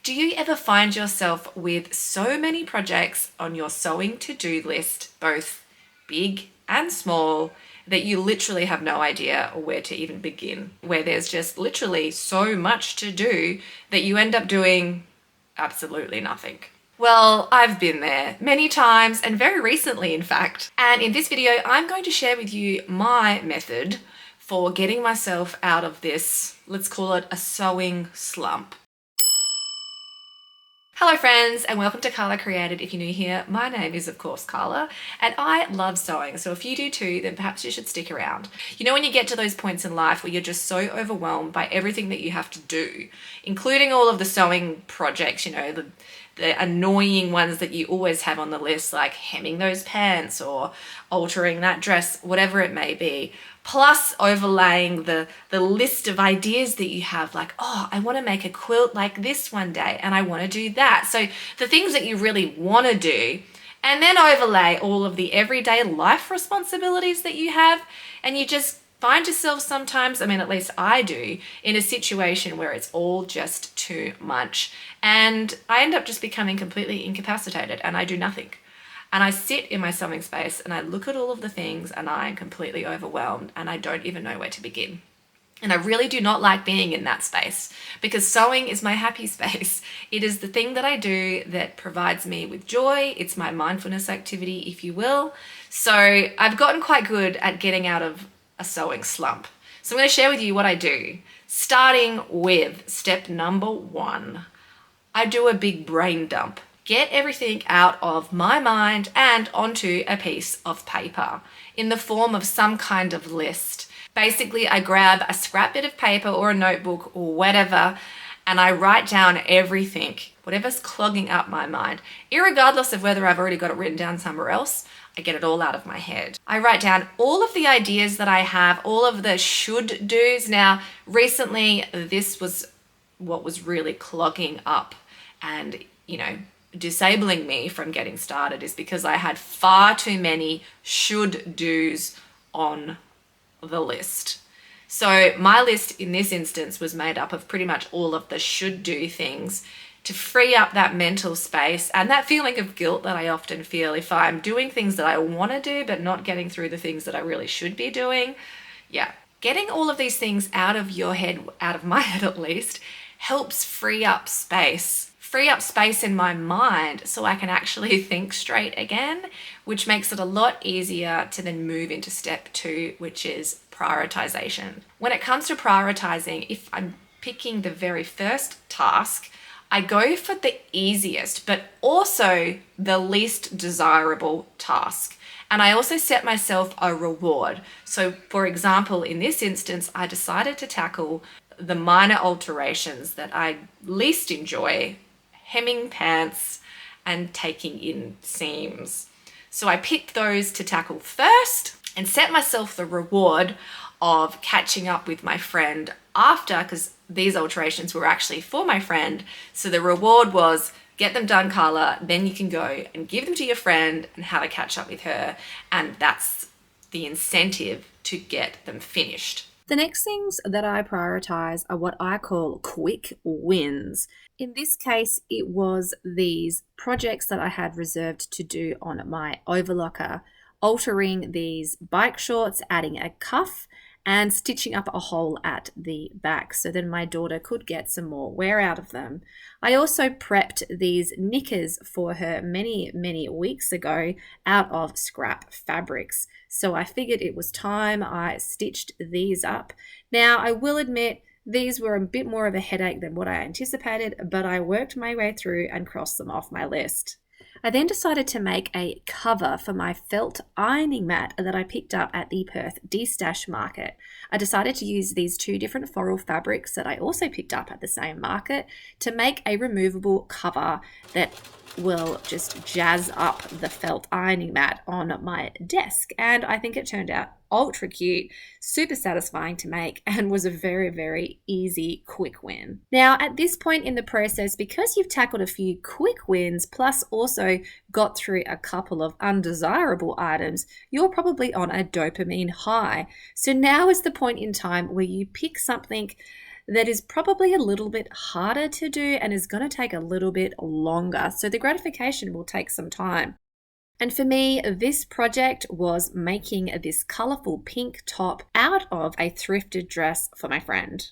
Do you ever find yourself with so many projects on your sewing to-do list, both big and small, that you literally have no idea where to even begin? Where there's just literally so much to do that you end up doing absolutely nothing. Well, I've been there many times, and very recently, in fact. And in this video, I'm going to share with you my method for getting myself out of this, let's call it a sewing slump. Hello friends, and welcome to Karla Created. If you're new here, my name is of course Karla, and I love sewing. So if you do too, then perhaps you should stick around. You know, when you get to those points in life where you're just so overwhelmed by everything that you have to do, including all of the sewing projects, you know, the annoying ones that you always have on the list, like hemming those pants or altering that dress, whatever it may be, plus overlaying the list of ideas that you have, like, oh, I want to make a quilt like this one day and I want to do that. So the things that you really want to do, and then overlay all of the everyday life responsibilities that you have, and you just find yourself sometimes, I mean, at least I do, in a situation where it's all just too much. And I end up just becoming completely incapacitated and I do nothing. And I sit in my sewing space and I look at all of the things and I am completely overwhelmed and I don't even know where to begin. And I really do not like being in that space, because sewing is my happy space. It is the thing that I do that provides me with joy. It's my mindfulness activity, if you will. So I've gotten quite good at getting out of a sewing slump. So I'm going to share with you what I do. Starting with step number 1, I do a big brain dump. Get everything out of my mind and onto a piece of paper in the form of some kind of list. Basically, I grab a scrap bit of paper or a notebook or whatever, and I write down everything, whatever's clogging up my mind, irregardless of whether I've already got it written down somewhere else. I get it all out of my head. I write down all of the ideas that I have, all of the should do's. Now, recently, this was what was really clogging up and, you know, disabling me from getting started, is because I had far too many should do's on the list. So my list in this instance was made up of pretty much all of the should do things to free up that mental space and that feeling of guilt that I often feel if I'm doing things that I want to do but not getting through the things that I really should be doing. Yeah, getting all of these things out of your head, out of my head at least, helps free up space in my mind so I can actually think straight again, which makes it a lot easier to then move into step 2, which is prioritization. When it comes to prioritizing, if I'm picking the very first task, I go for the easiest, but also the least desirable task. And I also set myself a reward. So for example, in this instance, I decided to tackle the minor alterations that I least enjoy, hemming pants and taking in seams. So I picked those to tackle first and set myself the reward of catching up with my friend after, because these alterations were actually for my friend. So the reward was, get them done, Karla, then you can go and give them to your friend and have a catch up with her. And that's the incentive to get them finished. The next things that I prioritize are what I call quick wins. In this case, it was these projects that I had reserved to do on my overlocker, altering these bike shorts, adding a cuff, and stitching up a hole at the back so then my daughter could get some more wear out of them. I also prepped these knickers for her many weeks ago out of scrap fabrics. So I figured it was time I stitched these up. Now, I will admit these were a bit more of a headache than what I anticipated, but I worked my way through and crossed them off my list. I then decided to make a cover for my felt ironing mat that I picked up at the Perth D-Stash market. I decided to use these 2 different floral fabrics that I also picked up at the same market to make a removable cover that will just jazz up the felt ironing mat on my desk. And I think it turned out ultra cute, super satisfying to make, and was a very easy quick win. Now at this point in the process, because you've tackled a few quick wins plus also got through a couple of undesirable items, you're probably on a dopamine high. So now is the point in time where you pick something that is probably a little bit harder to do and is going to take a little bit longer. So the gratification will take some time. And for me, this project was making this colorful pink top out of a thrifted dress for my friend.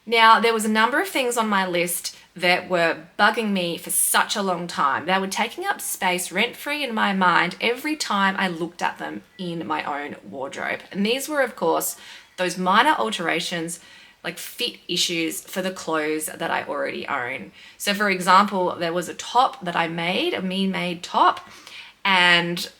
Now, there was a number of things on my list that were bugging me for such a long time. They were taking up space rent-free in my mind every time I looked at them in my own wardrobe. And these were, of course, those minor alterations, like fit issues for the clothes that I already own. So for example, there was a top that I made, a me-made top, and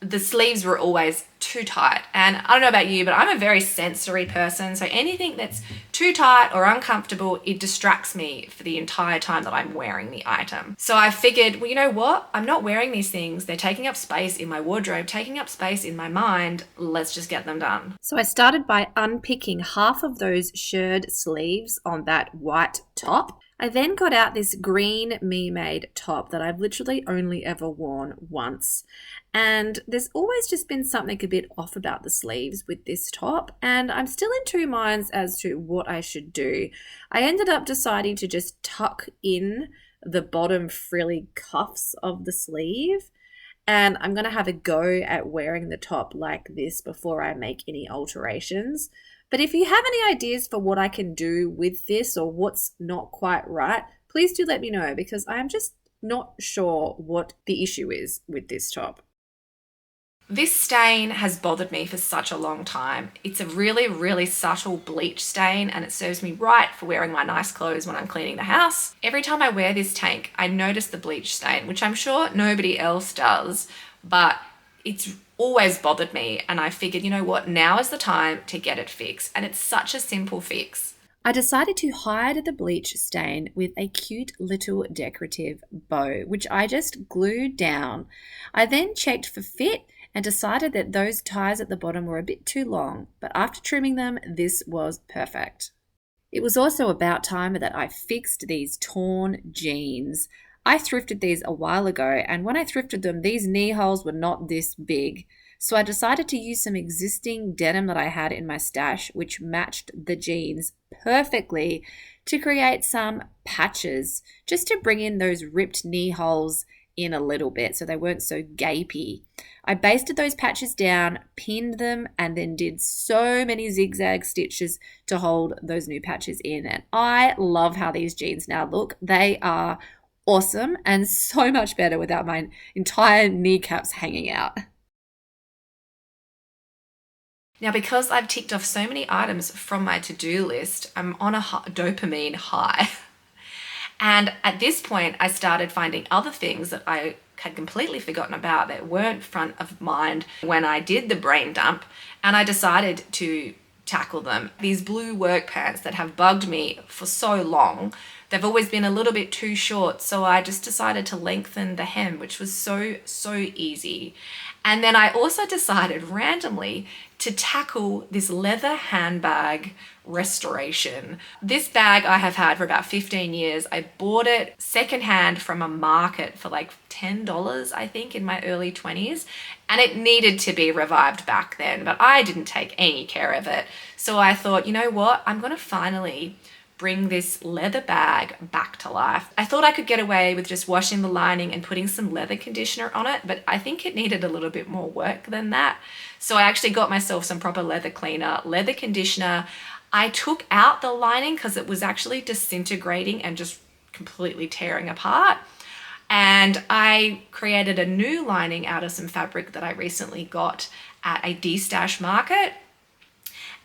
the sleeves were always too tight. And I don't know about you, but I'm a very sensory person. So anything that's too tight or uncomfortable, it distracts me for the entire time that I'm wearing the item. So I figured, well, you know what? I'm not wearing these things. They're taking up space in my wardrobe, taking up space in my mind. Let's just get them done. So I started by unpicking half of those shirred sleeves on that white top. I then got out this green me-made top that I've literally only ever worn once. And there's always just been something a bit off about the sleeves with this top, and I'm still in two minds as to what I should do. I ended up deciding to just tuck in the bottom frilly cuffs of the sleeve, and I'm going to have a go at wearing the top like this before I make any alterations. But if you have any ideas for what I can do with this or what's not quite right, please do let me know, because I am just not sure what the issue is with this top. This stain has bothered me for such a long time. It's a really, really subtle bleach stain, and it serves me right for wearing my nice clothes when I'm cleaning the house. Every time I wear this tank, I notice the bleach stain, which I'm sure nobody else does, but it's always bothered me, and I figured, you know what, now is the time to get it fixed, and it's such a simple fix. I decided to hide the bleach stain with a cute little decorative bow, which I just glued down. I then checked for fit and decided that those ties at the bottom were a bit too long, but after trimming them, this was perfect. It was also about time that I fixed these torn jeans. I thrifted these a while ago, and when I thrifted them, these knee holes were not this big. So I decided to use some existing denim that I had in my stash, which matched the jeans perfectly, to create some patches, just to bring in those ripped knee holes in a little bit so they weren't so gapey. I basted those patches down, pinned them, and then did so many zigzag stitches to hold those new patches in. And I love how these jeans now look. They are awesome and so much better without my entire kneecaps hanging out. Now, because I've ticked off so many items from my to-do list, I'm on a dopamine high. And at this point, I started finding other things that I had completely forgotten about that weren't front of mind when I did the brain dump, and I decided to tackle them. These blue work pants that have bugged me for so long, they've always been a little bit too short, so I just decided to lengthen the hem, which was so easy. And then I also decided randomly to tackle this leather handbag restoration. This bag I have had for about 15 years. I bought it secondhand from a market for like $10, I think, in my early 20s. And it needed to be revived back then, but I didn't take any care of it. So I thought, you know what? I'm going to finally bring this leather bag back to life. I thought I could get away with just washing the lining and putting some leather conditioner on it, but I think it needed a little bit more work than that. So I actually got myself some proper leather cleaner, leather conditioner. I took out the lining because it was actually disintegrating and just completely tearing apart. And I created a new lining out of some fabric that I recently got at a de-stash market,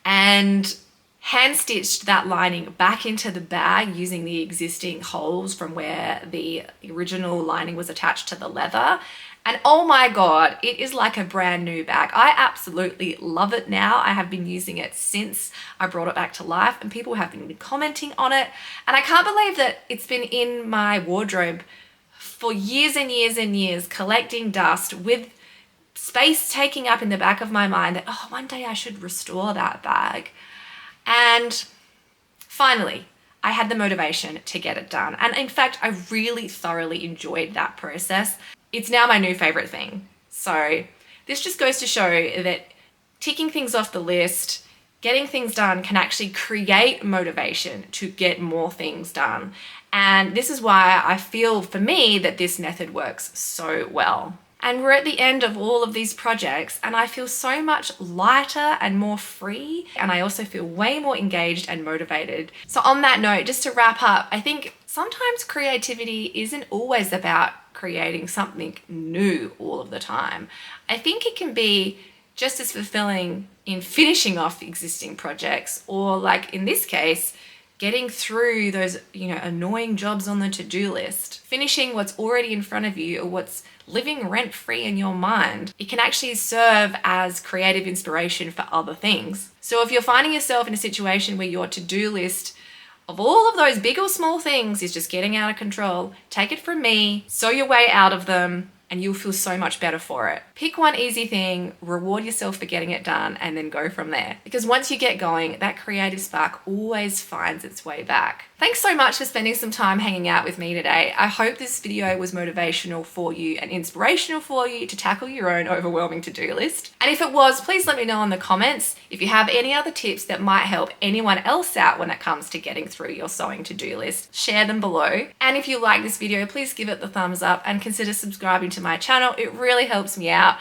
and hand stitched that lining back into the bag using the existing holes from where the original lining was attached to the leather. And oh my God, it is like a brand new bag. I absolutely love it now. I have been using it since I brought it back to life, and people have been commenting on it. And I can't believe that it's been in my wardrobe for years and years and years, collecting dust, with space taking up in the back of my mind that, oh, one day I should restore that bag. And finally, I had the motivation to get it done. And in fact, I really thoroughly enjoyed that process. It's now my new favorite thing. So this just goes to show that ticking things off the list getting things done can actually create motivation to get more things done. And this is why I feel for me that this method works so well. And we're at the end of all of these projects and I feel so much lighter and more free, and I also feel way more engaged and motivated. So on that note, just to wrap up, I think sometimes creativity isn't always about creating something new all of the time. I think it can be just as fulfilling in finishing off existing projects, or like in this case, getting through those, annoying jobs on the to-do list, finishing what's already in front of you or what's living rent-free in your mind. It can actually serve as creative inspiration for other things. So if you're finding yourself in a situation where your to-do list of all of those big or small things is just getting out of control, take it from me, sew your way out of them, and you'll feel so much better for it. Pick one easy thing, reward yourself for getting it done, and then go from there. Because once you get going, that creative spark always finds its way back. Thanks so much for spending some time hanging out with me today. I hope this video was motivational for you and inspirational for you to tackle your own overwhelming to-do list. And if it was, please let me know in the comments if you have any other tips that might help anyone else out when it comes to getting through your sewing to-do list. Share them below. And if you like this video, please give it the thumbs up and consider subscribing to my channel. It really helps me out.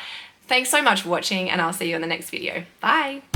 Thanks so much for watching, and I'll see you in the next video. Bye.